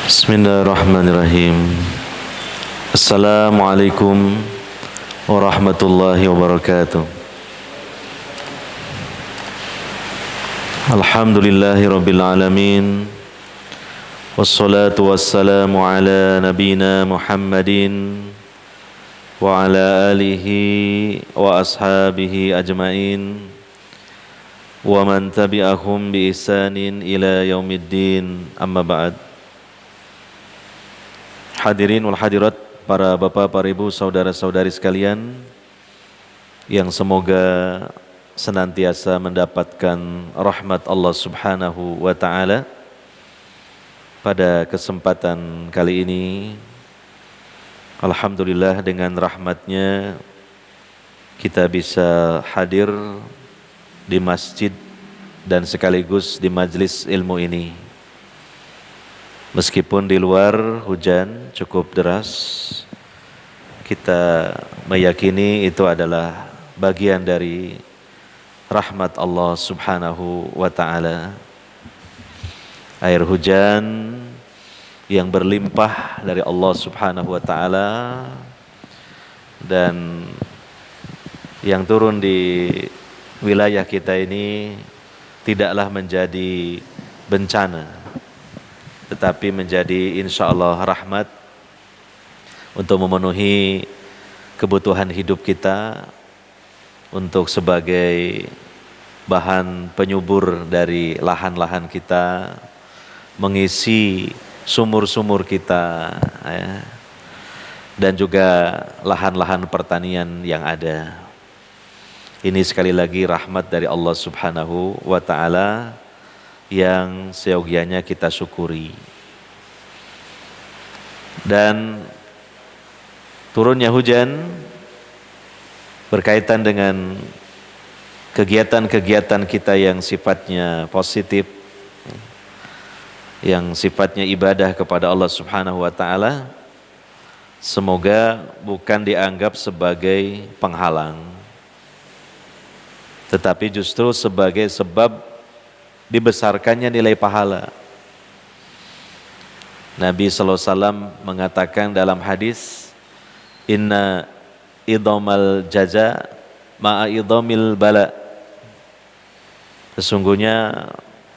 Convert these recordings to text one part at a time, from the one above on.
Bismillahirrahmanirrahim. Assalamualaikum warahmatullahi wabarakatuh. Alhamdulillahi rabbil alamin. Wassalatu wassalamu ala nabina Muhammadin wa ala alihi wa ashabihi ajmain wa man tabi'ahum bi ihsanin ila yaumiddin, amma ba'd. Hadirin wal hadirat, para bapak, para ibu, saudara-saudari sekalian yang semoga senantiasa mendapatkan rahmat Allah Subhanahu wa ta'ala. Pada kesempatan kali ini, alhamdulillah dengan rahmatnya kita bisa hadir di masjid dan sekaligus di majlis ilmu ini. Meskipun di luar hujan cukup deras, kita meyakini itu adalah bagian dari rahmat Allah Subhanahu wa ta'ala. Air hujan yang berlimpah dari Allah Subhanahu wa ta'ala dan yang turun di wilayah kita ini tidaklah menjadi bencana, tetapi menjadi insyaallah rahmat untuk memenuhi kebutuhan hidup kita, untuk sebagai bahan penyubur dari lahan-lahan kita, mengisi sumur-sumur kita, ya, dan juga lahan-lahan pertanian yang ada. Ini sekali lagi rahmat dari Allah Subhanahu wa ta'ala yang seyogianya kita syukuri. Dan turunnya hujan berkaitan dengan kegiatan-kegiatan kita yang sifatnya positif, yang sifatnya ibadah kepada Allah Subhanahu wa ta'ala. Semoga bukan dianggap sebagai penghalang, tetapi justru sebagai sebab dibesarkannya nilai pahala. Nabi SAW mengatakan dalam hadis, inna idhamal jaza ma'a idhamil bala. Sesungguhnya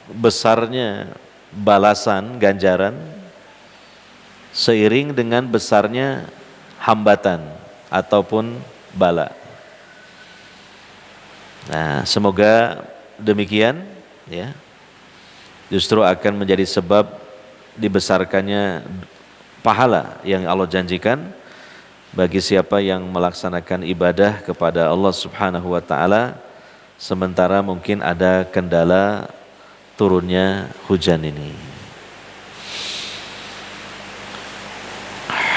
besarnya balasan, ganjaran, seiring dengan besarnya hambatan ataupun bala. Nah, semoga demikian, ya, justru akan menjadi sebab dibesarkannya pahala yang Allah janjikan bagi siapa yang melaksanakan ibadah kepada Allah Subhanahu wa ta'ala, sementara mungkin ada kendala turunnya hujan ini.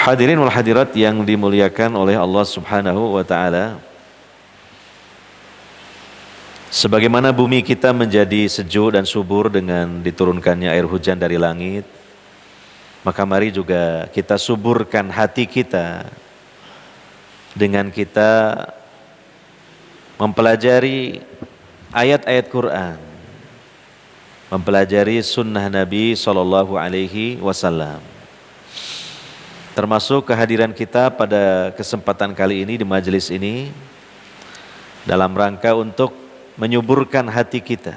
Hadirin wal hadirat yang dimuliakan oleh Allah Subhanahu wa ta'ala, sebagaimana bumi kita menjadi sejuk dan subur dengan diturunkannya air hujan dari langit, maka mari juga kita suburkan hati kita dengan kita mempelajari ayat-ayat Quran, mempelajari sunnah Nabi SAW. Termasuk kehadiran kita pada kesempatan kali ini di majelis ini dalam rangka untuk menyuburkan hati kita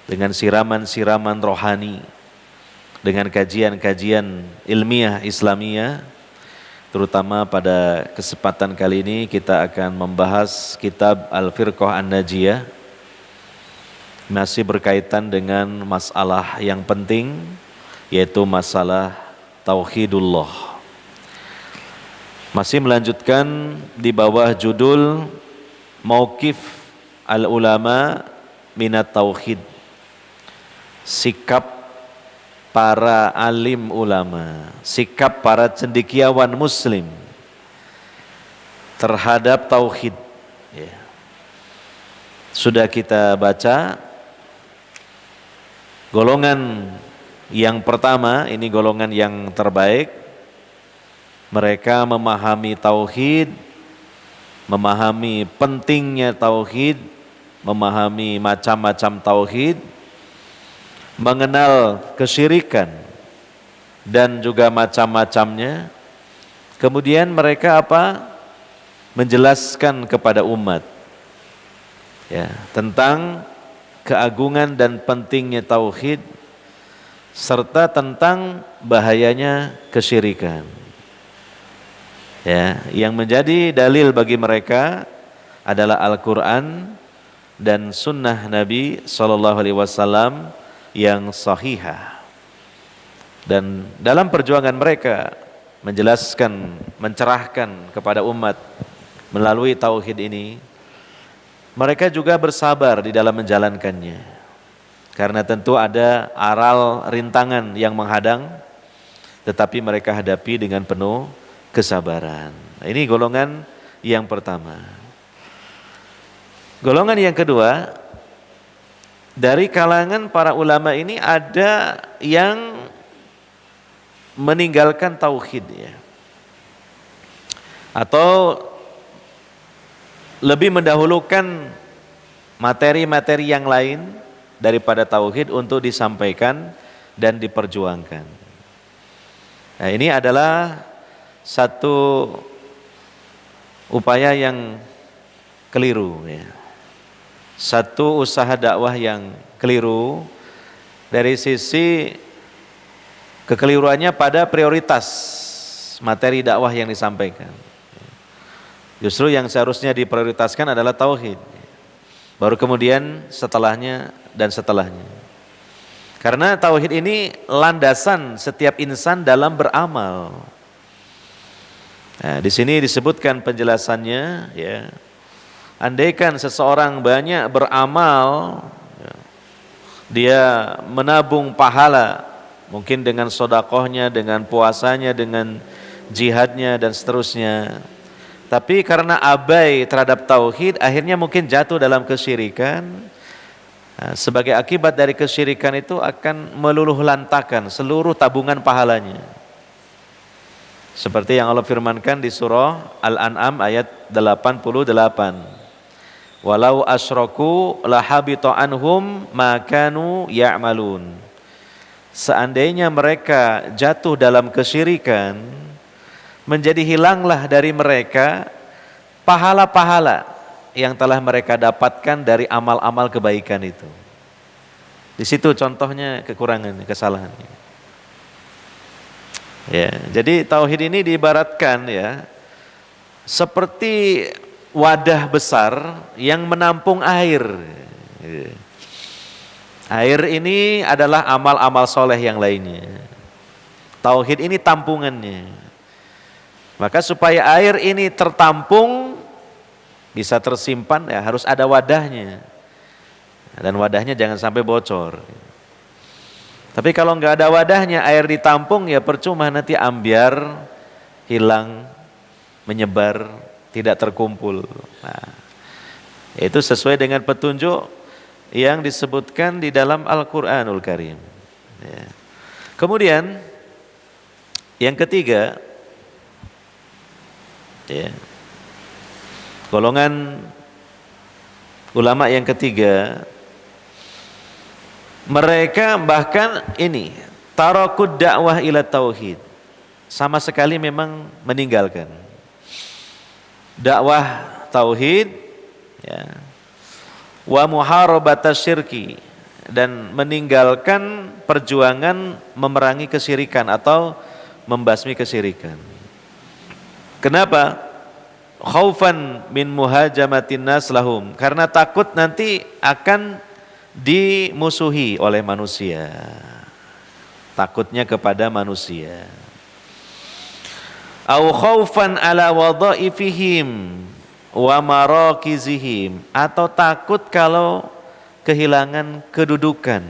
dengan siraman-siraman rohani, dengan kajian-kajian ilmiah Islamiyah. Terutama pada kesempatan kali ini kita akan membahas kitab Al-Firqah An-Najiyah, masih berkaitan dengan masalah yang penting, yaitu masalah tauhidullah. Masih melanjutkan di bawah judul Mauqif al-ulama minat tauhid, sikap para alim ulama, sikap para cendekiawan muslim terhadap tauhid, ya. Sudah kita baca golongan yang pertama, ini golongan yang terbaik. Mereka memahami tauhid, memahami pentingnya tauhid, memahami macam-macam tauhid, mengenal kesyirikan, dan juga macam-macamnya. Kemudian mereka apa? Menjelaskan kepada umat ya tentang keagungan dan pentingnya tauhid serta tentang bahayanya kesyirikan. Ya, yang menjadi dalil bagi mereka adalah Al-Qur'an dan sunnah Nabi sallallahu alaihi wasallam yang sahihah. Dan dalam perjuangan mereka menjelaskan, mencerahkan kepada umat melalui tauhid ini, mereka juga bersabar di dalam menjalankannya. Karena tentu ada aral rintangan yang menghadang, tetapi mereka hadapi dengan penuh kesabaran. Ini golongan yang pertama. Golongan yang kedua, dari kalangan para ulama ini ada yang meninggalkan tauhid ya. Atau lebih mendahulukan materi-materi yang lain daripada tauhid untuk disampaikan dan diperjuangkan. Nah, ini adalah satu upaya yang keliru ya. Satu usaha dakwah yang keliru dari sisi kekeliruannya pada prioritas materi dakwah yang disampaikan. Justru yang seharusnya diprioritaskan adalah tauhid. Baru kemudian setelahnya dan setelahnya. Karena tauhid ini landasan setiap insan dalam beramal. Nah, di sini disebutkan penjelasannya ya. Andaikan seseorang banyak beramal, ya, dia menabung pahala, mungkin dengan sedekahnya, dengan puasanya, dengan jihadnya dan seterusnya. Tapi karena abai terhadap tauhid, akhirnya mungkin jatuh dalam kesyirikan. Nah, sebagai akibat dari kesyirikan itu akan meluluh lantakan seluruh tabungan pahalanya. Seperti yang Allah firmankan di surah Al-An'am ayat 88. Walau asyraku lahabita anhum ma kanu ya'malun. Seandainya mereka jatuh dalam kesyirikan, menjadi hilanglah dari mereka pahala-pahala yang telah mereka dapatkan dari amal-amal kebaikan itu. Di situ contohnya kekurangan, kesalahannya. Ya, jadi tauhid ini diibaratkan ya seperti wadah besar yang menampung air. Air ini adalah amal-amal soleh yang lainnya. Tauhid ini tampungannya. Maka supaya air ini tertampung, bisa tersimpan, ya harus ada wadahnya. Dan wadahnya jangan sampai bocor. Tapi kalau nggak ada wadahnya, air ditampung, ya percuma, nanti ambiar, hilang, menyebar, tidak terkumpul. Nah, itu sesuai dengan petunjuk yang disebutkan di dalam Al-Quranul Karim. Ya. Kemudian yang ketiga, ya, golongan ulama yang ketiga, mereka bahkan ini tarakud dakwah ila tauhid, sama sekali memang meninggalkan dakwah tauhid, ya, wa muharabatas syirki, dan meninggalkan perjuangan memerangi kesyirikan atau membasmi kesyirikan. Kenapa? Khaufan min muhajamatin nas lahum, karena takut nanti akan dimusuhi oleh manusia. Takutnya kepada manusia. Au khaufan ala wadhaifihim wa marakizihim, atau takut kalau kehilangan kedudukan,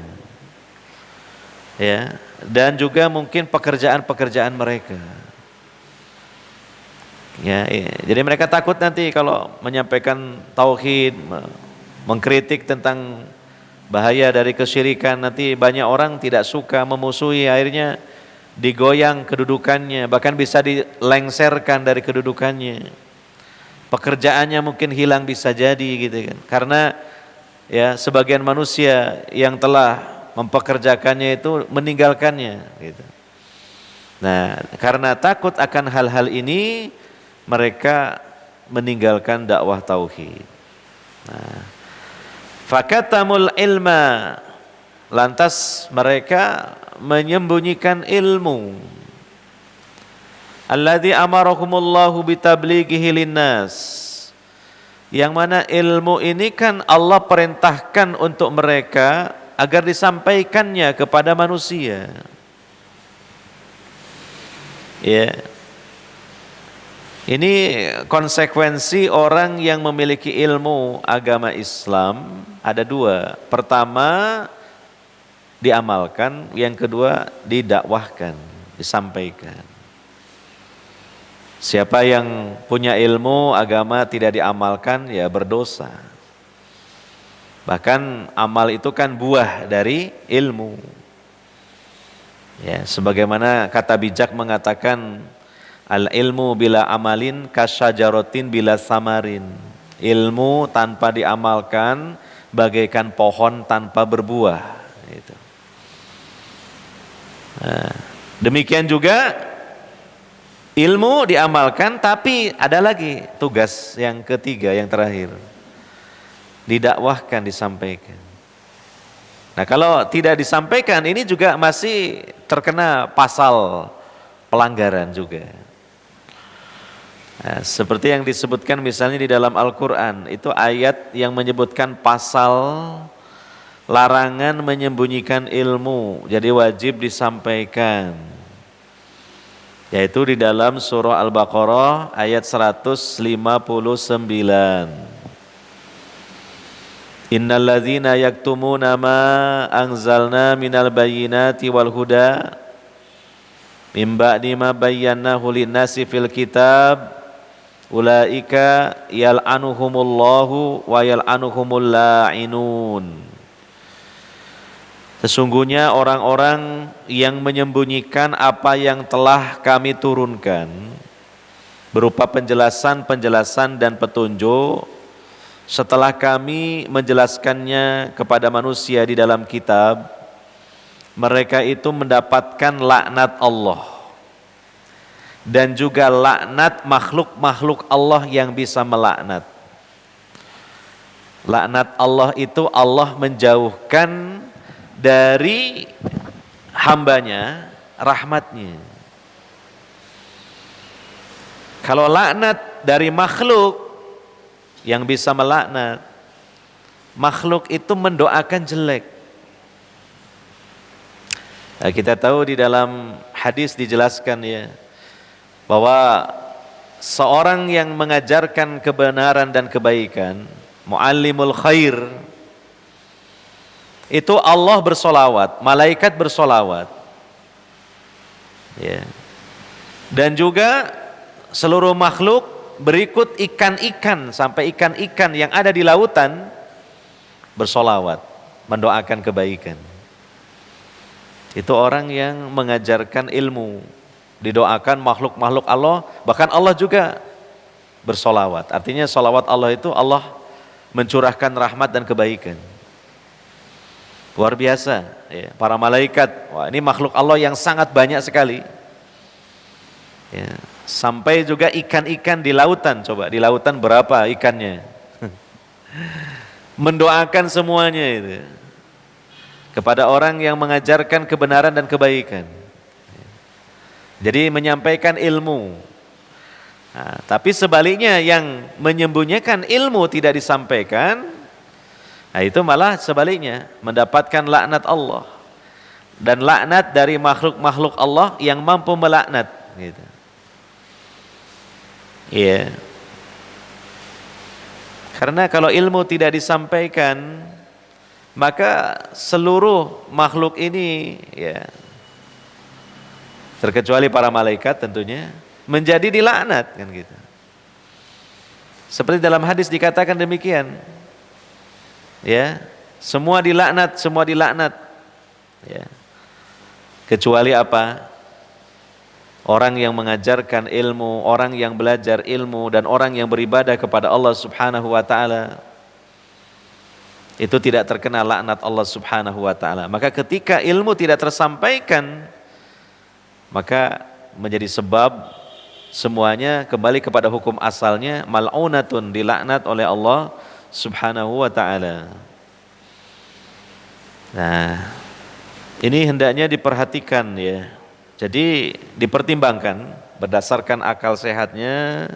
ya, dan juga mungkin pekerjaan-pekerjaan mereka. Ya, jadi mereka takut nanti kalau menyampaikan tauhid, mengkritik tentang bahaya dari kesyirikan, nanti banyak orang tidak suka, memusuhi, akhirnya digoyang kedudukannya, bahkan bisa dilengserkan dari kedudukannya. Pekerjaannya mungkin hilang, bisa jadi gitu kan. Karena ya sebagian manusia yang telah mempekerjakannya itu meninggalkannya gitu. Nah, karena takut akan hal-hal ini, mereka meninggalkan dakwah tauhid. Nah, fakatamul ilma, lantas mereka menyembunyikan ilmu. Alladzi amarahumullahu bitablighihi linnas, yang mana ilmu ini kan Allah perintahkan untuk mereka agar disampaikannya kepada manusia. Ya. Ini konsekuensi orang yang memiliki ilmu agama Islam ada dua. Pertama, diamalkan, yang kedua didakwahkan, disampaikan. Siapa yang punya ilmu agama tidak diamalkan, ya berdosa. Bahkan amal itu kan buah dari ilmu. Ya, sebagaimana kata bijak mengatakan, al ilmu bila amalin kasyajaratin bila samarin. Ilmu tanpa diamalkan bagaikan pohon tanpa berbuah. Gitu. Nah, demikian juga ilmu diamalkan, tapi ada lagi tugas yang ketiga, yang terakhir, didakwahkan, disampaikan. Nah, kalau tidak disampaikan, ini juga masih terkena pasal pelanggaran juga. Nah, seperti yang disebutkan misalnya di dalam Al-Quran, itu ayat yang menyebutkan pasal larangan menyembunyikan ilmu, jadi wajib disampaikan. Yaitu di dalam surah Al-Baqarah ayat 159. Innal ladzina yaktumuna ma anzalna minal bayyinati wal huda mim ba'di ma bayyanahu lin-nasi fil kitab ulaika yal'anuhumullahu wa yal'anuhumul la'inun. Sesungguhnya orang-orang yang menyembunyikan apa yang telah kami turunkan berupa penjelasan-penjelasan dan petunjuk setelah kami menjelaskannya kepada manusia di dalam kitab, mereka itu mendapatkan laknat Allah dan juga laknat makhluk-makhluk Allah yang bisa melaknat. Laknat Allah itu Allah menjauhkan dari hambanya rahmatnya. Kalau laknat dari makhluk yang bisa melaknat, makhluk itu mendoakan jelek. Nah, kita tahu di dalam hadis dijelaskan ya, bahwa seorang yang mengajarkan kebenaran dan kebaikan, muallimul khair, itu Allah bersolawat, malaikat bersolawat, ya. Dan juga seluruh makhluk berikut ikan-ikan, sampai ikan-ikan yang ada di lautan bersolawat, mendoakan kebaikan. Itu orang yang mengajarkan ilmu, didoakan makhluk-makhluk Allah, bahkan Allah juga bersolawat. Artinya solawat Allah itu Allah mencurahkan rahmat dan kebaikan. Luar biasa ya, para malaikat. Wah, ini makhluk Allah yang sangat banyak sekali ya. Sampai juga ikan-ikan di lautan. Coba di lautan berapa ikannya? Mendoakan semuanya itu kepada orang yang mengajarkan kebenaran dan kebaikan. Jadi menyampaikan ilmu. Nah, tapi sebaliknya yang menyembunyikan ilmu tidak disampaikan, nah itu malah sebaliknya mendapatkan laknat Allah dan laknat dari makhluk-makhluk Allah yang mampu melaknat gitu. Iya. Karena kalau ilmu tidak disampaikan, maka seluruh makhluk ini ya, terkecuali para malaikat tentunya, menjadi dilaknat kan gitu. Seperti dalam hadis dikatakan demikian. Ya, semua dilaknat, semua dilaknat. Ya. Kecuali apa? Orang yang mengajarkan ilmu, orang yang belajar ilmu, dan orang yang beribadah kepada Allah Subhanahu wa taala. Itu tidak terkena laknat Allah Subhanahu wa taala. Maka ketika ilmu tidak tersampaikan, maka menjadi sebab semuanya kembali kepada hukum asalnya, mal'unatun, dilaknat oleh Allah Subhanahu wa taala. Nah, ini hendaknya diperhatikan ya. Jadi dipertimbangkan berdasarkan akal sehatnya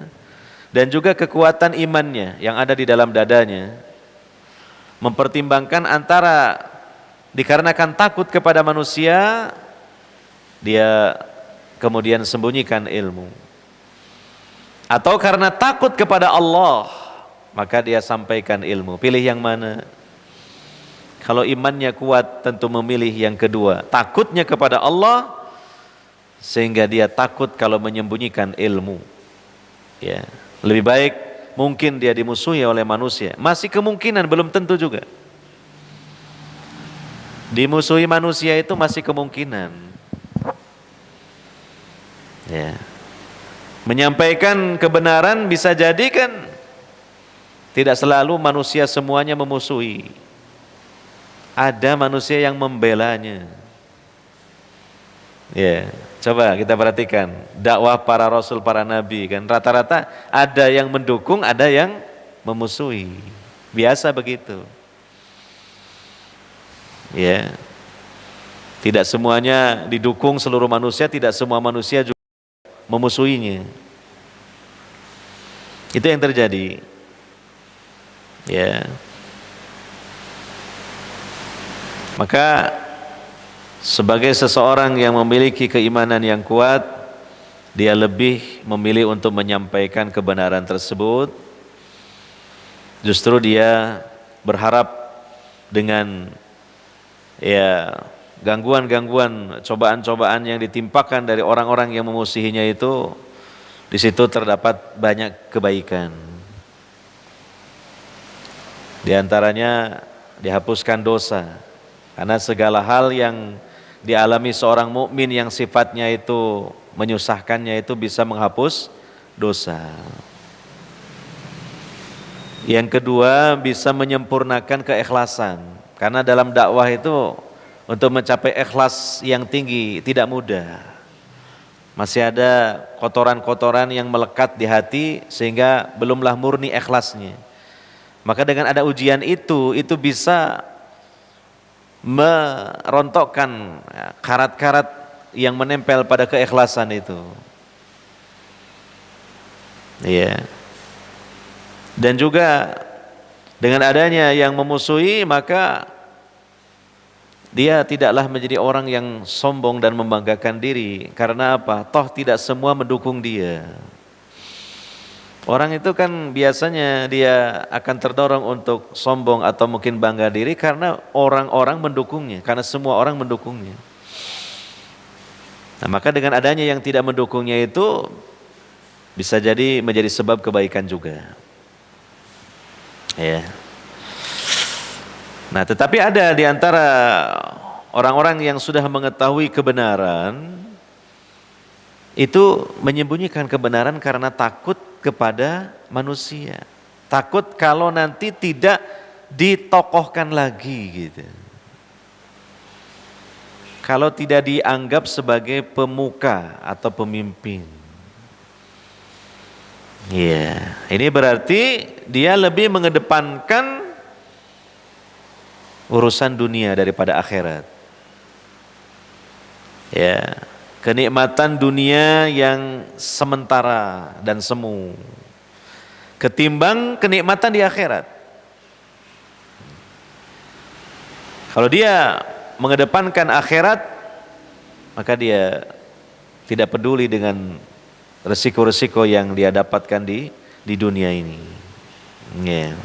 dan juga kekuatan imannya yang ada di dalam dadanya. Mempertimbangkan antara dikarenakan takut kepada manusia, dia kemudian sembunyikan ilmu, atau karena takut kepada Allah, maka dia sampaikan ilmu. Pilih yang mana? Kalau imannya kuat tentu memilih yang kedua, takutnya kepada Allah sehingga dia takut kalau menyembunyikan ilmu. Ya, lebih baik mungkin dia dimusuhi oleh manusia. Masih kemungkinan, belum tentu juga. Dimusuhi manusia itu masih kemungkinan. Ya. Menyampaikan kebenaran bisa jadi kan tidak selalu manusia semuanya memusuhi. Ada manusia yang membelanya. Ya, coba kita perhatikan dakwah para rasul, para nabi kan rata-rata ada yang mendukung, ada yang memusuhi. Biasa begitu. Ya. Tidak semuanya didukung seluruh manusia, tidak semua manusia juga memusuhinya. Itu yang terjadi. Ya. Maka sebagai seseorang yang memiliki keimanan yang kuat, dia lebih memilih untuk menyampaikan kebenaran tersebut. Justru dia berharap dengan ya gangguan-gangguan, cobaan-cobaan yang ditimpakan dari orang-orang yang memusuhinya itu, di situ terdapat banyak kebaikan. Di antaranya dihapuskan dosa, karena segala hal yang dialami seorang mukmin yang sifatnya itu menyusahkannya itu bisa menghapus dosa. Yang kedua, bisa menyempurnakan keikhlasan, karena dalam dakwah itu untuk mencapai ikhlas yang tinggi tidak mudah. Masih ada kotoran-kotoran yang melekat di hati sehingga belumlah murni ikhlasnya. Maka dengan ada ujian itu bisa merontokkan karat-karat yang menempel pada keikhlasan itu. Iya. Dan juga dengan adanya yang memusuhi, maka dia tidaklah menjadi orang yang sombong dan membanggakan diri. Karena apa? Toh tidak semua mendukung dia. Orang itu kan biasanya dia akan terdorong untuk sombong atau mungkin bangga diri karena orang-orang mendukungnya, karena semua orang mendukungnya. Nah, maka dengan adanya yang tidak mendukungnya itu bisa jadi menjadi sebab kebaikan juga. Ya. Nah, tetapi ada di antara orang-orang yang sudah mengetahui kebenaran itu menyembunyikan kebenaran karena takut kepada manusia. Takut kalau nanti tidak ditokohkan lagi gitu. Kalau tidak dianggap sebagai pemuka atau pemimpin. Iya, ini berarti dia lebih mengedepankan urusan dunia daripada akhirat. Ya, kenikmatan dunia yang sementara dan semu ketimbang kenikmatan di akhirat. Kalau dia mengedepankan akhirat, maka dia tidak peduli dengan resiko-resiko yang dia dapatkan di dunia ini. Ya.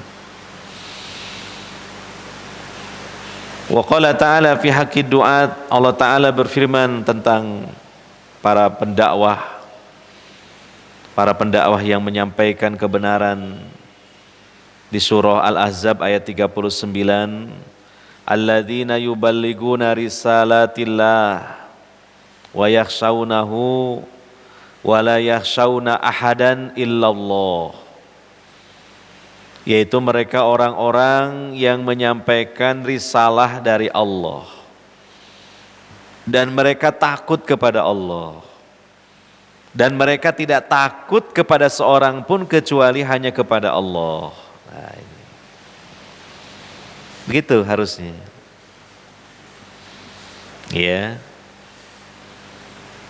Wa qala ta'ala fi haqqid du'at, Allah Ta'ala berfirman tentang para pendakwah yang menyampaikan kebenaran di surah Al-Ahzab ayat 39, alladzina yuballighuna risalatillah wa yakhshawnahu wa la yakhshawna ahadan illallah, yaitu mereka orang-orang yang menyampaikan risalah dari Allah dan mereka takut kepada Allah. Dan mereka tidak takut kepada seorang pun kecuali hanya kepada Allah. Nah, ini. Begitu harusnya. Ya.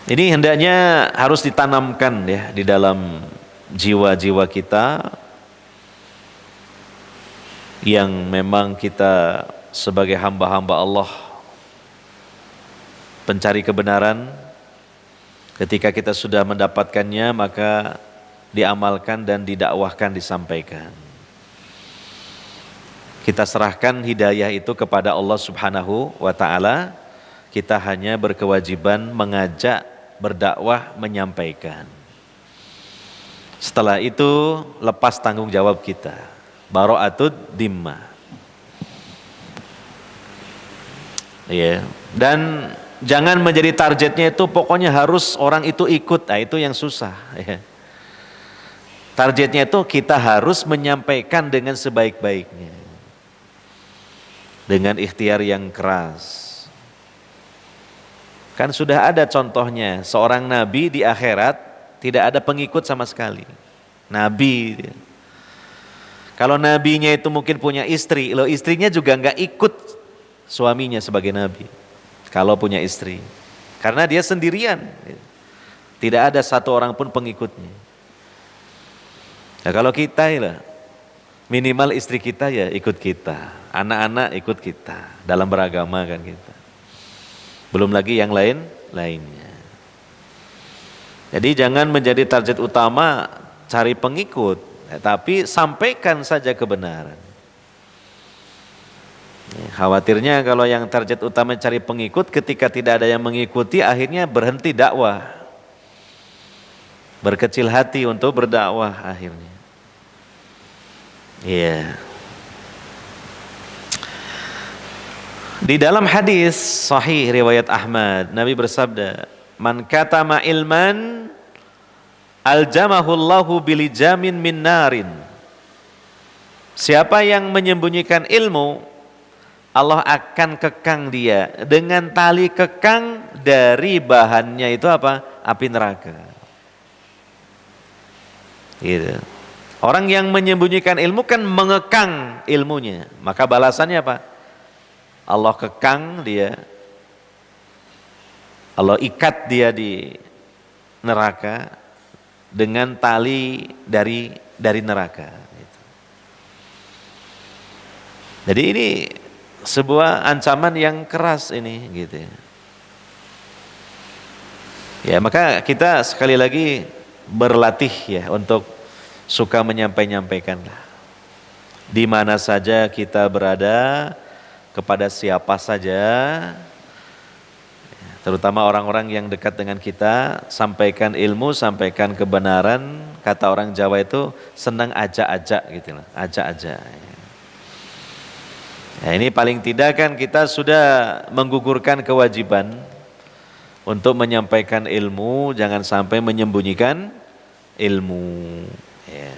Ini hendaknya harus ditanamkan ya di dalam jiwa-jiwa kita yang memang kita sebagai hamba-hamba Allah pencari kebenaran. Ketika kita sudah mendapatkannya, maka diamalkan dan didakwahkan, disampaikan. Kita serahkan hidayah itu kepada Allah Subhanahu wa ta'ala. Kita hanya berkewajiban mengajak, berdakwah, menyampaikan. Setelah itu lepas tanggung jawab kita. Bara'atud dhimmah. Ya. Dan jangan menjadi targetnya itu pokoknya harus orang itu ikut. Nah, itu yang susah. Ya. Targetnya itu kita harus menyampaikan dengan sebaik-baiknya. Dengan ikhtiar yang keras. Kan sudah ada contohnya. Seorang nabi di akhirat tidak ada pengikut sama sekali. Nabi. Kalau nabinya itu mungkin punya istri. Loh, istrinya juga nggak ikut suaminya sebagai nabi. Kalau punya istri, karena dia sendirian, tidak ada satu orang pun pengikutnya. Nah, kalau kita ya, minimal istri kita ya ikut kita, anak-anak ikut kita dalam beragama kan kita. Belum lagi yang lainnya. Jadi jangan menjadi target utama cari pengikut, tapi sampaikan saja kebenaran. Khawatirnya kalau yang target utama cari pengikut, ketika tidak ada yang mengikuti, akhirnya berhenti dakwah, berkecil hati untuk berdakwah akhirnya. Iya. Di dalam hadis sahih riwayat Ahmad, Nabi bersabda, "Man katama ilman aljamahullahu bilijamin min narin." Siapa yang menyembunyikan ilmu, Allah akan kekang dia dengan tali kekang dari bahannya itu apa? Api neraka. Gitu. Orang yang menyembunyikan ilmu kan mengekang ilmunya. Maka balasannya apa? Allah kekang dia. Allah ikat dia di neraka dengan tali dari neraka. Gitu. Jadi ini sebuah ancaman yang keras ini gitu ya. Ya, maka kita sekali lagi berlatih ya untuk suka menyampaikan lah. Di mana saja kita berada, kepada siapa saja, terutama orang-orang yang dekat dengan kita, sampaikan ilmu, sampaikan kebenaran. Kata orang Jawa itu senang ajak-ajak gitu lah, ajak-ajak. Nah, ini paling tidak kan kita sudah menggugurkan kewajiban untuk menyampaikan ilmu, jangan sampai menyembunyikan ilmu. Ya.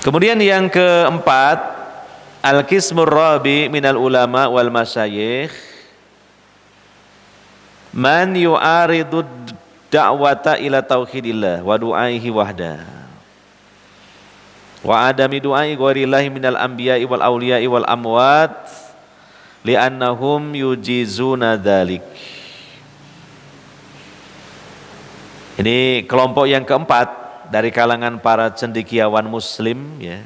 Kemudian yang keempat, al-qismur rabi minal ulama wal masyayikh man yu'aridu da'wata ila tauhidillah wa du'aihi wahda. Wa adami du'ai ghairillahi minal anbiya'i wal awliya'i wal amwat li'annahum yujizuna dzalik. Ini kelompok yang keempat dari kalangan para cendekiawan muslim ya.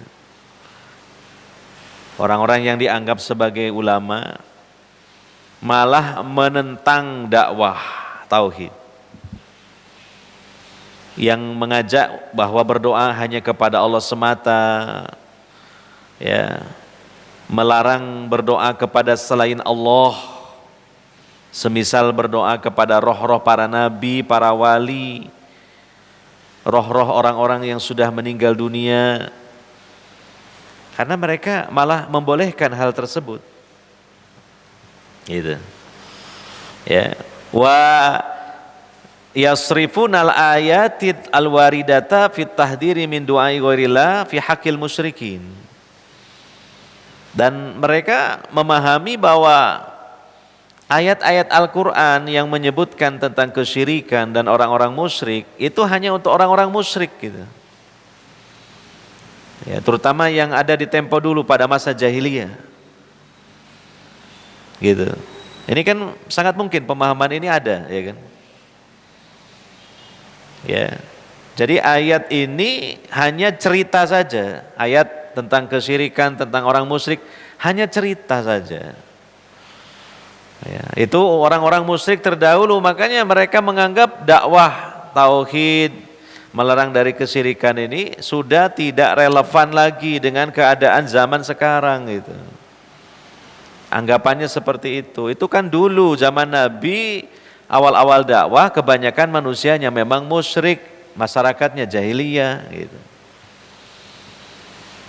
Orang-orang yang dianggap sebagai ulama malah menentang dakwah tauhid. Yang mengajak bahwa berdoa hanya kepada Allah semata, ya, melarang berdoa kepada selain Allah, semisal berdoa kepada roh-roh para nabi, para wali, roh-roh orang-orang yang sudah meninggal dunia, karena mereka malah membolehkan hal tersebut, gitu, ya. Wa yasrifunal ayatit alwaridata fit tahdiri min du'ai ghairillah fi haqqil musyrikin. Dan mereka memahami bahwa Ayat-ayat Al-Quran yang menyebutkan tentang kesyirikan dan orang-orang musyrik itu hanya untuk orang-orang musyrik gitu. Ya, terutama yang ada di tempo dulu pada masa jahiliyah. Gitu. Ini kan sangat mungkin pemahaman ini ada, ya kan? Ya. Jadi ayat ini hanya cerita saja. Ayat tentang kesyirikan, tentang orang musyrik hanya cerita saja. Ya, itu orang-orang musyrik terdahulu, makanya mereka menganggap dakwah tauhid, melarang dari kesyirikan ini sudah tidak relevan lagi dengan keadaan zaman sekarang gitu. Anggapannya seperti itu. Itu kan dulu zaman Nabi, awal-awal dakwah kebanyakan manusianya memang musyrik, masyarakatnya jahiliyah gitu.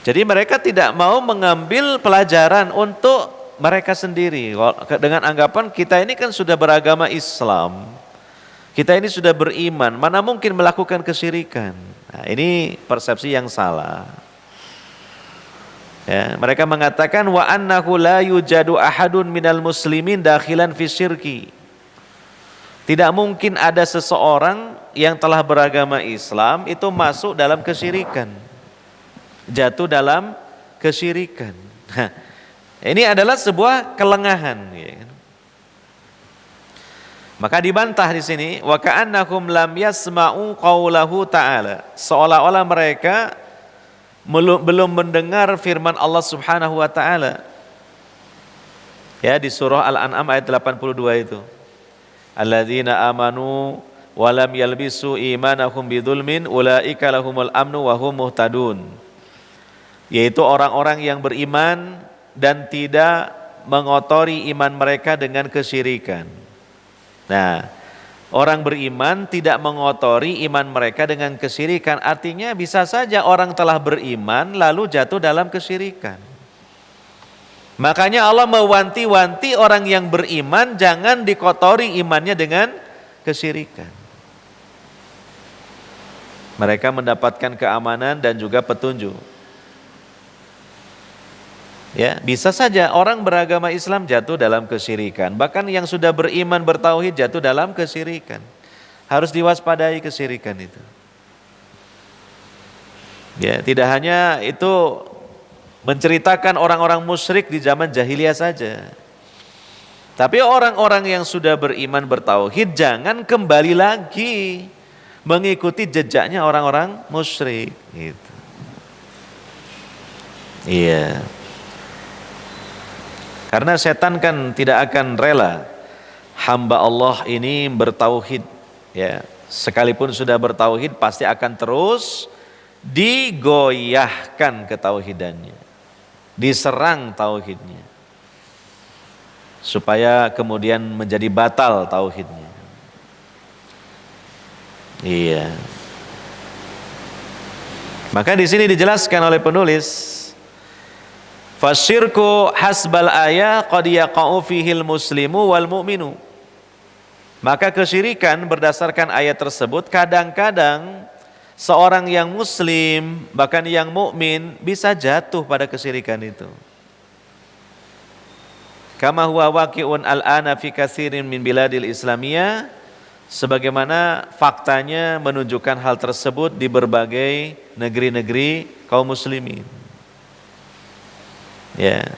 Jadi mereka tidak mau mengambil pelajaran untuk mereka sendiri dengan anggapan kita ini kan sudah beragama Islam, kita ini sudah beriman, mana mungkin melakukan kesyirikan. Nah, ini persepsi yang salah. Ya, mereka mengatakan wa annahu la yujadu ahadun minal muslimin dakhilan fi syirki. Tidak mungkin ada seseorang yang telah beragama Islam itu masuk dalam kesyirikan, jatuh dalam kesyirikan. Ini adalah sebuah kelengahan. Ya. Maka dibantah di sini, wa ka'annahum lam yasma'u qaulahu ta'ala. Seolah-olah mereka belum mendengar firman Allah Subhanahu wa taala. Ya, di surah Al-An'am ayat 82 itu. Alladzina amanu wa lam yalbisu imanahum bidzulmin ulaika lahumul amnu wa hum muhtadun. Yaitu orang-orang yang beriman dan tidak mengotori iman mereka dengan kesyirikan. Nah, orang beriman tidak mengotori iman mereka dengan kesyirikan, artinya bisa saja orang telah beriman lalu jatuh dalam kesyirikan. Makanya Allah mewanti-wanti orang yang beriman jangan dikotori imannya dengan kesyirikan. Mereka mendapatkan keamanan dan juga petunjuk. Ya, bisa saja orang beragama Islam jatuh dalam kesyirikan. Bahkan yang sudah beriman bertauhid jatuh dalam kesyirikan. Harus diwaspadai kesyirikan itu. Ya, tidak hanya itu menceritakan orang-orang musyrik di zaman jahiliyah saja. Tapi orang-orang yang sudah beriman bertauhid jangan kembali lagi mengikuti jejaknya orang-orang musyrik gitu. Iya. Karena setan kan tidak akan rela hamba Allah ini bertauhid, ya. Sekalipun sudah bertauhid pasti akan terus digoyahkan ketauhidannya, diserang tauhidnya, supaya kemudian menjadi batal tauhidnya. Iya. Maka di sini dijelaskan oleh penulis, fasyirku hasbal ayah qad yaqa'u fihil muslimu wal mu'minu. Maka kesyirikan berdasarkan ayat tersebut kadang-kadang seorang yang muslim bahkan yang mukmin bisa jatuh pada kesyirikan itu. Kama huwa waqi'un al-ana fi katsirin min biladil islamiyah, sebagaimana faktanya menunjukkan hal tersebut di berbagai negeri-negeri kaum muslimin. Ya.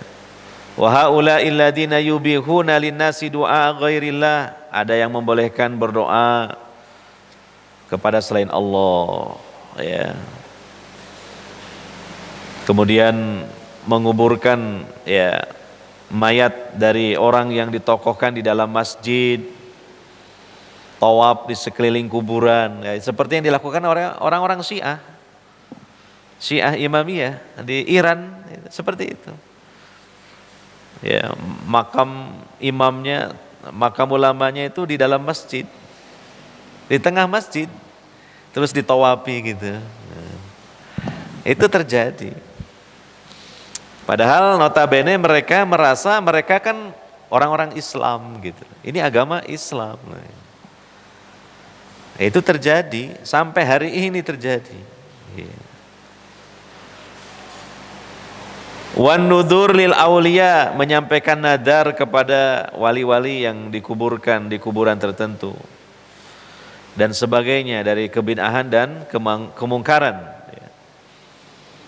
Wa haula'il ladzina yubihuna linnasi du'a ghairillah. Ada yang membolehkan berdoa kepada selain Allah, ya. Kemudian menguburkan ya mayat dari orang yang ditokohkan di dalam masjid, tawaf di sekeliling kuburan, ya, seperti yang dilakukan orang-orang Syiah Imamiyah di Iran, seperti itu. Ya, makam imamnya, makam ulamanya itu di dalam masjid, di tengah masjid, terus ditawapi gitu. Nah, itu terjadi. Padahal notabene mereka merasa mereka kan orang-orang Islam gitu. Ini agama Islam. Nah, itu terjadi sampai hari ini terjadi. Ya. Wan nudur lil aulia, menyampaikan nadar kepada wali-wali yang dikuburkan di kuburan tertentu dan sebagainya dari kebid'ahan dan kemungkaran.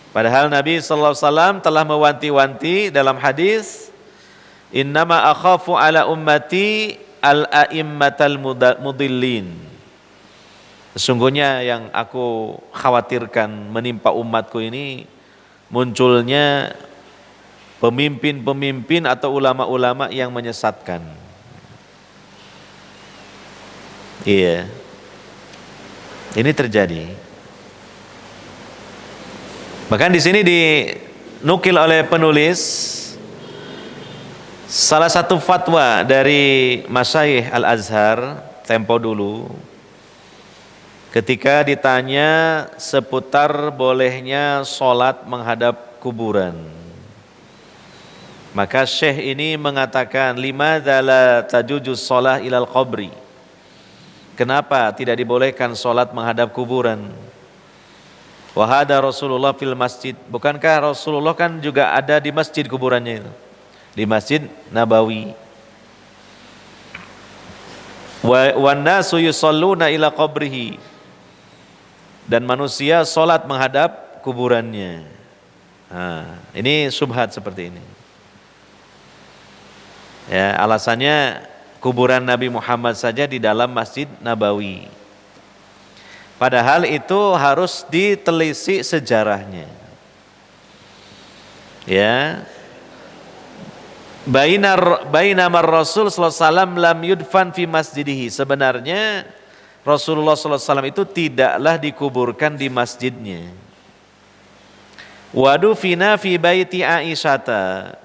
Padahal Nabi sallallahu alaihi wasallam telah mewanti-wanti dalam hadis, innama akhafu ala ummati al-a'immatal mudillin. Sesungguhnya yang aku khawatirkan menimpa umatku ini munculnya pemimpin-pemimpin atau ulama-ulama yang menyesatkan. Iya. Ini terjadi. Bahkan di sini dinukil oleh penulis salah satu fatwa dari Masyayikh Al-Azhar tempo dulu ketika ditanya seputar bolehnya sholat menghadap kuburan. Maka Syekh ini mengatakan, limadza la tajuzu shalah ilal qabri. Kenapa tidak dibolehkan sholat menghadap kuburan? Wa hada Rasulullah fil masjid. Bukankah Rasulullah kan juga ada di masjid kuburannya itu? Di Masjid Nabawi. Wan nasu yusalluna ila qabrihi. Dan manusia sholat menghadap kuburannya. Nah, ini syubhat seperti ini. Ya, alasannya kuburan Nabi Muhammad saja di dalam Masjid Nabawi. Padahal itu harus ditelisik sejarahnya. Ya. Bainamar Rasul sallallahu alaihi wasallam lam yudfan fi masjidihi. Sebenarnya Rasulullah sallallahu alaihi wasallam itu tidaklah dikuburkan di masjidnya. Wadufina fi baiti Aisyata.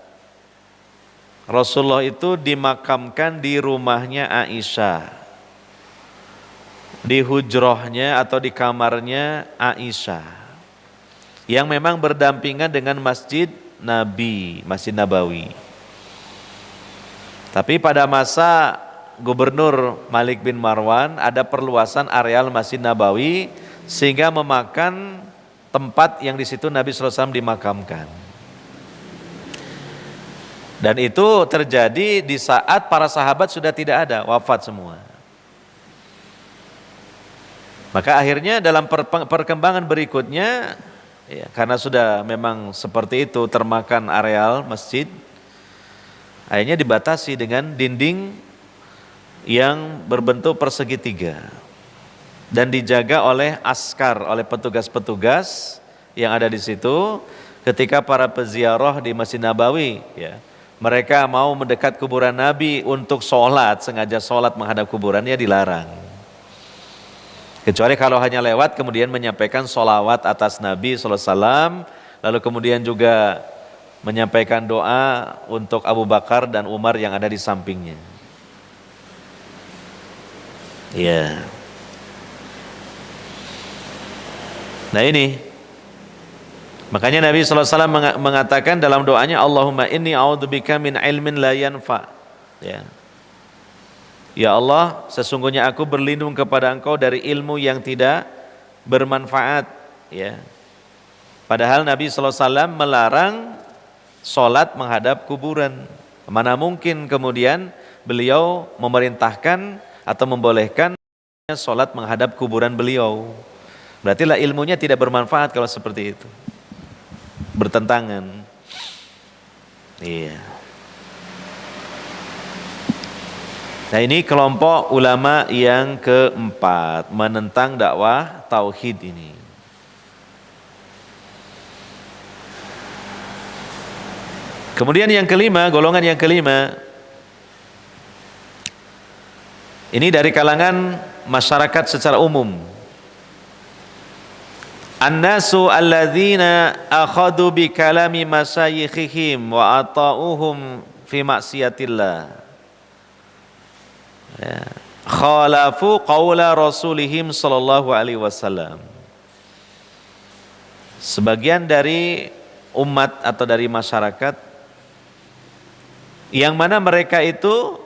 Rasulullah itu dimakamkan di rumahnya Aisyah, di hujrohnya atau di kamarnya Aisyah, yang memang berdampingan dengan Masjid Nabi, Masjid Nabawi. Tapi pada masa Gubernur Malik bin Marwan ada perluasan areal Masjid Nabawi sehingga memakan tempat yang di situ Nabi sallallahu alaihi wasallam dimakamkan. Dan itu terjadi di saat para sahabat sudah tidak ada, wafat semua. Maka akhirnya dalam perkembangan berikutnya, ya, karena sudah memang seperti itu termakan areal masjid, akhirnya dibatasi dengan dinding yang berbentuk persegi tiga dan dijaga oleh askar, oleh petugas-petugas yang ada di situ. Ketika para peziarah di Masjid Nabawi, ya, mereka mau mendekat kuburan Nabi untuk sholat, sengaja sholat menghadap kuburannya dilarang. Kecuali kalau hanya lewat kemudian menyampaikan sholawat atas Nabi sallallahu alaihi wasallam, lalu kemudian juga menyampaikan doa untuk Abu Bakar dan Umar yang ada di sampingnya. Iya. Nah ini, makanya Nabi sallallahu alaihi wasallam mengatakan dalam doanya, Allahumma inni a'udzubika min ilmin la yanfa. Ya. Ya Allah, sesungguhnya aku berlindung kepada Engkau dari ilmu yang tidak bermanfaat. Ya. Padahal Nabi sallallahu alaihi wasallam melarang sholat menghadap kuburan. Mana mungkin kemudian beliau memerintahkan atau membolehkan sholat menghadap kuburan beliau. Berarti lah ilmunya tidak bermanfaat kalau seperti itu. Bertentangan. Iya. Nah ini kelompok ulama yang keempat menentang dakwah tauhid ini. Kemudian yang kelima, golongan yang kelima, ini dari kalangan masyarakat secara umum. An-nasu alladzina akhadu bi kalami masyayikhihim wa ata'uhum fi maksiatillah. Ya. Khalafu qawla rasulihim sallallahu alaihi wasallam. Sebagian dari umat atau dari masyarakat yang mana mereka itu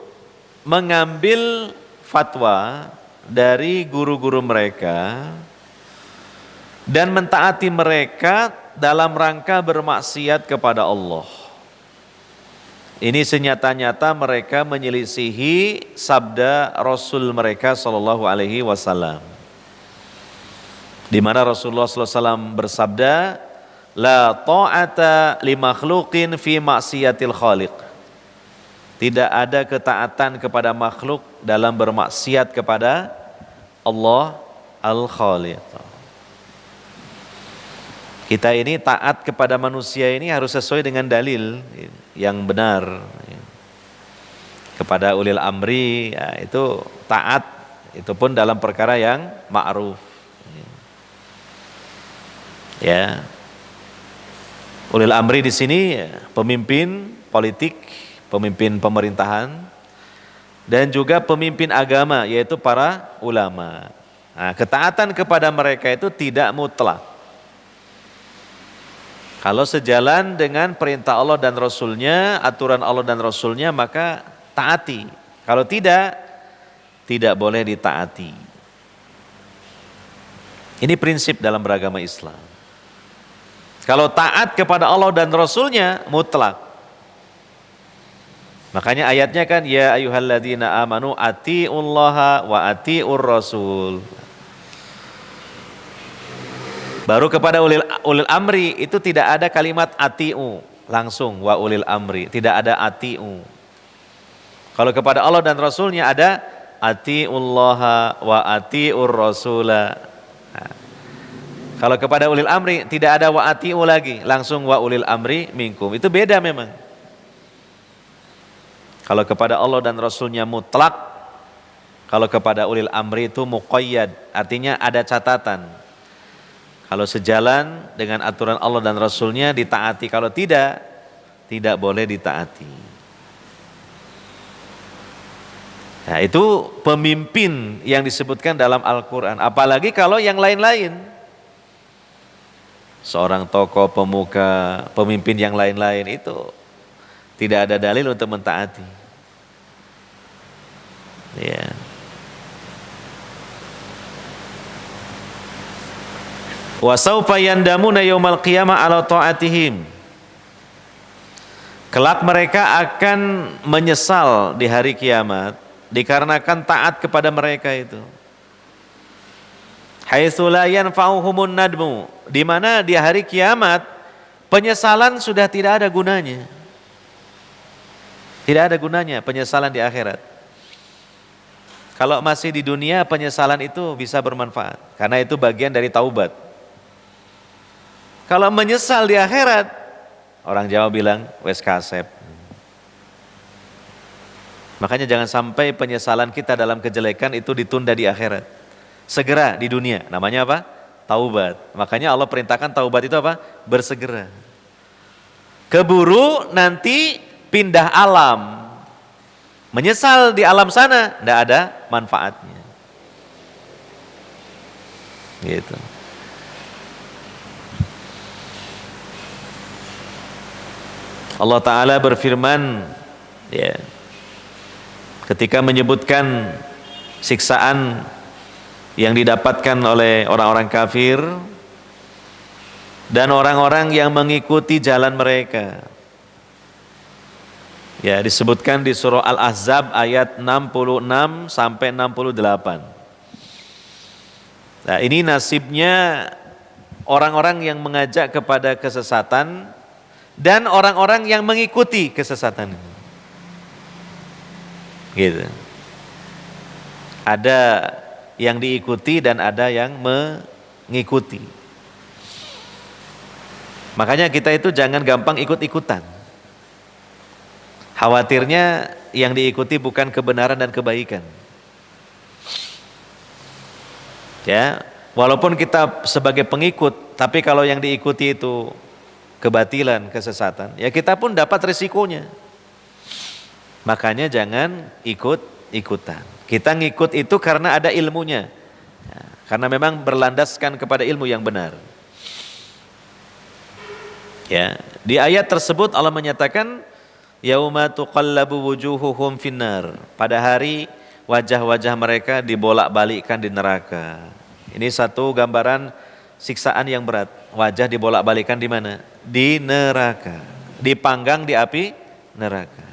mengambil fatwa dari guru-guru mereka dan mentaati mereka dalam rangka bermaksiat kepada Allah. Ini senyata-nyata mereka menyelisihi sabda Rasul mereka sallallahu alaihi wasallam. Di mana Rasulullah sallallahu alaihi wasallam bersabda, la ta'ata li makhluqin fi maksiatil khaliq. Tidak ada ketaatan kepada makhluk dalam bermaksiat kepada Allah Al-Khaliq. Kita ini taat kepada manusia ini harus sesuai dengan dalil yang benar. Kepada ulil amri, ya, itu taat, itu pun dalam perkara yang ma'ruf. Ya, ulil amri di sini ya, pemimpin politik, pemimpin pemerintahan, dan juga pemimpin agama, yaitu para ulama. Nah, ketaatan kepada mereka itu tidak mutlak. Kalau sejalan dengan perintah Allah dan Rasulnya, aturan Allah dan Rasulnya, maka taati. Kalau tidak, tidak boleh ditaati. Ini prinsip dalam beragama Islam. Kalau taat kepada Allah dan Rasulnya, mutlak. Makanya ayatnya kan, ya ayyuhalladzina amanu atiullaha wa atiur rasul. Baru kepada ulil amri itu tidak ada kalimat atiu langsung, wa ulil amri, tidak ada atiu. Kalau kepada Allah dan Rasulnya ada atiullaha wa atiur rasula. Nah, kalau kepada ulil amri tidak ada wa atiu lagi, langsung wa ulil amri minkum. Itu beda memang. Kalau kepada Allah dan Rasulnya mutlak, kalau kepada ulil amri itu muqayyad, artinya ada catatan. Kalau sejalan dengan aturan Allah dan Rasulnya ditaati, kalau tidak, tidak boleh ditaati. Nah, itu pemimpin yang disebutkan dalam Al-Quran. Apalagi kalau yang lain-lain. Seorang tokoh, pemuka, pemimpin yang lain-lain itu tidak ada dalil untuk mentaati. Ya. Wa saufa yandamuna yaumal qiyamah ala ta'atihim. Kelak mereka akan menyesal di hari kiamat dikarenakan taat kepada mereka itu. Haitsu la yanfa'uhumun nadmu, di mana di hari kiamat penyesalan sudah tidak ada gunanya. Tidak ada gunanya penyesalan di akhirat. Kalau masih di dunia penyesalan itu bisa bermanfaat karena itu bagian dari taubat. Kalau menyesal di akhirat, orang Jawa bilang wes kasep. Makanya jangan sampai penyesalan kita dalam kejelekan itu ditunda di akhirat. Segera di dunia, namanya apa? Taubat. Makanya Allah perintahkan taubat itu apa? Bersegera. Keburu nanti pindah alam. Menyesal di alam sana, tidak ada manfaatnya. Gitu. Allah Ta'ala berfirman ya, ketika menyebutkan siksaan yang didapatkan oleh orang-orang kafir dan orang-orang yang mengikuti jalan mereka. Ya, disebutkan di surah Al-Ahzab ayat 66 sampai 68. Nah, ini nasibnya orang-orang yang mengajak kepada kesesatan dan orang-orang yang mengikuti kesesatan. Gitu. Ada yang diikuti dan ada yang mengikuti. Makanya kita itu jangan gampang ikut-ikutan. Khawatirnya yang diikuti bukan kebenaran dan kebaikan. Ya, walaupun kita sebagai pengikut, tapi kalau yang diikuti itu kebatilan, kesesatan, ya kita pun dapat risikonya. Makanya jangan ikut-ikutan. Kita ngikut itu karena ada ilmunya. Ya, karena memang berlandaskan kepada ilmu yang benar. Ya, di ayat tersebut Allah menyatakan yauma tuqallabu wujuhuhum finnar. Pada hari wajah-wajah mereka dibolak-balikkan di neraka. Ini satu gambaran siksaan yang berat. Wajah dibolak-balikan di mana? Di neraka. Dipanggang di api neraka.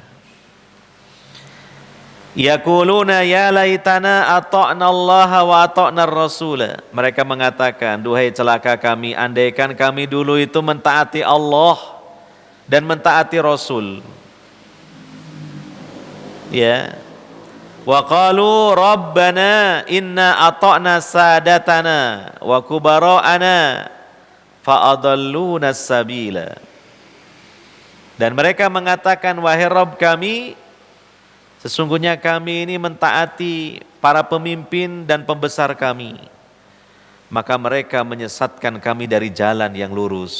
Yaquluna ya laitana ata'na Allah wa ata'na ar-rasula. Mereka mengatakan, duhai celaka kami, andaikan kami dulu itu mentaati Allah dan mentaati Rasul. Ya. Wa qalu rabbana inna ata'na sadatana wa kubara'ana fa adalluna sabila. Dan mereka mengatakan, wahai Rabb kami, sesungguhnya kami ini mentaati para pemimpin dan pembesar kami, maka mereka menyesatkan kami dari jalan yang lurus.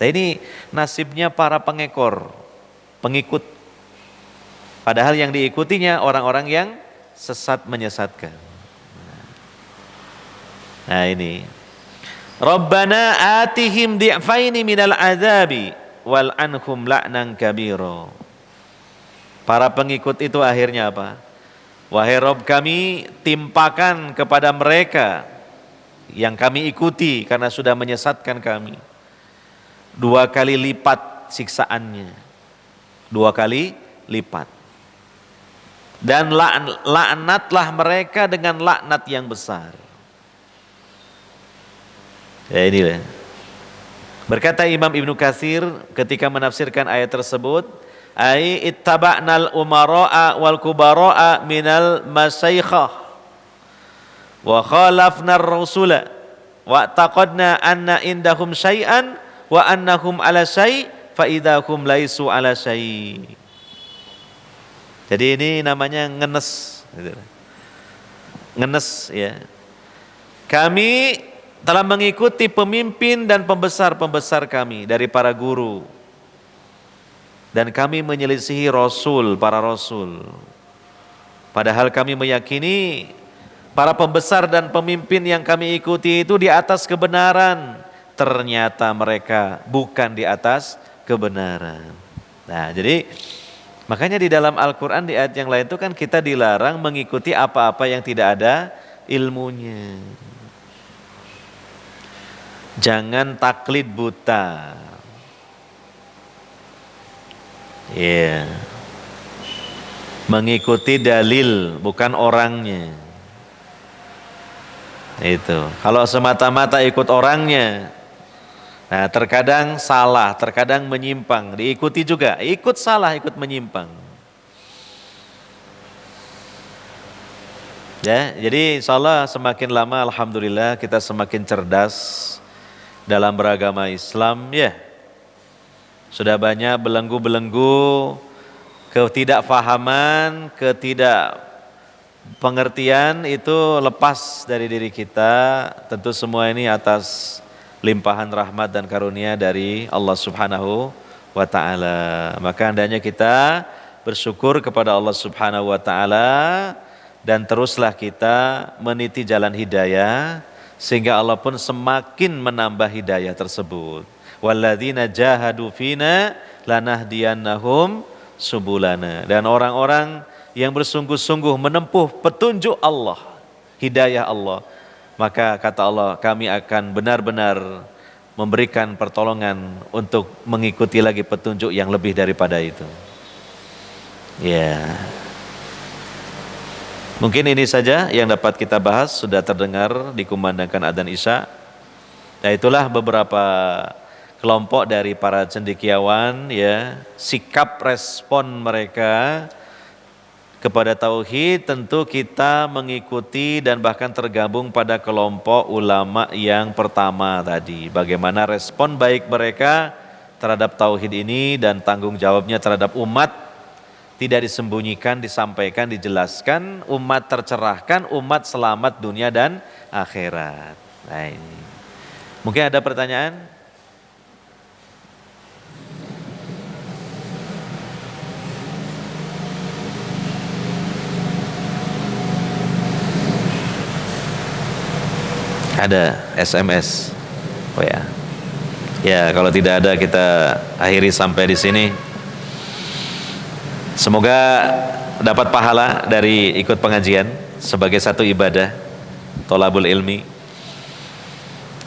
Nah, ini nasibnya para pengekor, pengikut. Padahal yang diikutinya orang-orang yang sesat menyesatkan. Nah ini. Rabbana atihim di'faini minal azabi wal anhum la'nan kabiro. Para pengikut itu akhirnya apa? Wahai Rabb kami, timpakan kepada mereka yang kami ikuti karena sudah menyesatkan kami 2 kali lipat siksaannya. 2 kali lipat. Dan laknatlah mereka dengan laknat yang besar. Ya inilah. Berkata Imam Ibnu Katsir ketika menafsirkan ayat tersebut, ai ittaba'nal umara'a wal kubara'a minal masyayikhah wa khalafnar rasula wa taqadna anna indahum syai'an wa annahum ala syai' fa idahum laisu ala syai'. Jadi ini namanya ngenes, ngenes ya. Kami telah mengikuti pemimpin dan pembesar-pembesar kami dari para guru, dan kami menyelisihi Rasul, para Rasul. Padahal kami meyakini para pembesar dan pemimpin yang kami ikuti itu di atas kebenaran. Ternyata mereka bukan di atas kebenaran. Nah jadi makanya di dalam Al-Quran di ayat yang lain itu kan kita dilarang mengikuti apa-apa yang tidak ada ilmunya. Jangan taklid buta. Ya. Yeah. Mengikuti dalil bukan orangnya. Itu. Kalau semata-mata ikut orangnya, nah terkadang salah, terkadang menyimpang, diikuti juga, ikut salah, ikut menyimpang. Ya, jadi insya Allah semakin lama alhamdulillah kita semakin cerdas dalam beragama Islam ya. Sudah banyak belenggu-belenggu ketidakfahaman, ketidakpengertian itu lepas dari diri kita. Tentu semua ini atas limpahan rahmat dan karunia dari Allah Subhanahu wa ta'ala. Maka hendaknya kita bersyukur kepada Allah Subhanahu wa ta'ala dan teruslah kita meniti jalan hidayah sehingga Allah pun semakin menambah hidayah tersebut. Walladzina jahadu fina lanahdiyannahum subulana. Dan orang-orang yang bersungguh-sungguh menempuh petunjuk Allah, hidayah Allah, maka kata Allah, kami akan benar-benar memberikan pertolongan untuk mengikuti lagi petunjuk yang lebih daripada itu. Ya. Mungkin ini saja yang dapat kita bahas, sudah terdengar dikumandangkan adzan Isya. Nah, itulah beberapa kelompok dari para cendekiawan ya, sikap respon mereka kepada tauhid. Tentu kita mengikuti dan bahkan tergabung pada kelompok ulama yang pertama tadi. Bagaimana respon baik mereka terhadap tauhid ini dan tanggung jawabnya terhadap umat tidak disembunyikan, disampaikan, dijelaskan, umat tercerahkan, umat selamat dunia dan akhirat. Nah ini. Mungkin ada pertanyaan? Ada SMS. Oh ya. Ya, kalau tidak ada kita akhiri sampai di sini. Semoga dapat pahala dari ikut pengajian sebagai satu ibadah tholabul ilmi.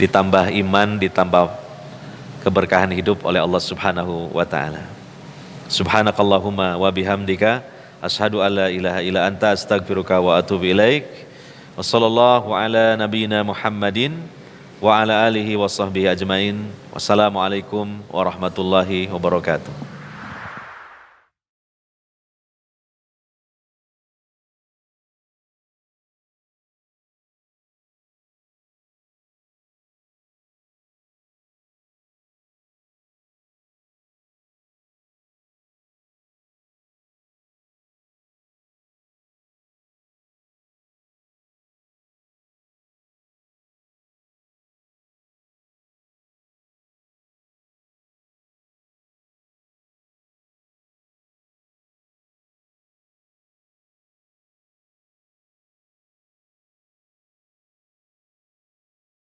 ditambah iman, ditambah keberkahan hidup oleh Allah Subhanahu wa taala. Subhanakallahumma wa bihamdika asyhadu an la ilaha illa anta astaghfiruka wa atubu ilaik. Wassallallahu ala nabiyyina Muhammadin wa ala alihi wa sahbihi ajmain. Wassalamualaikum warahmatullahi wabarakatuh.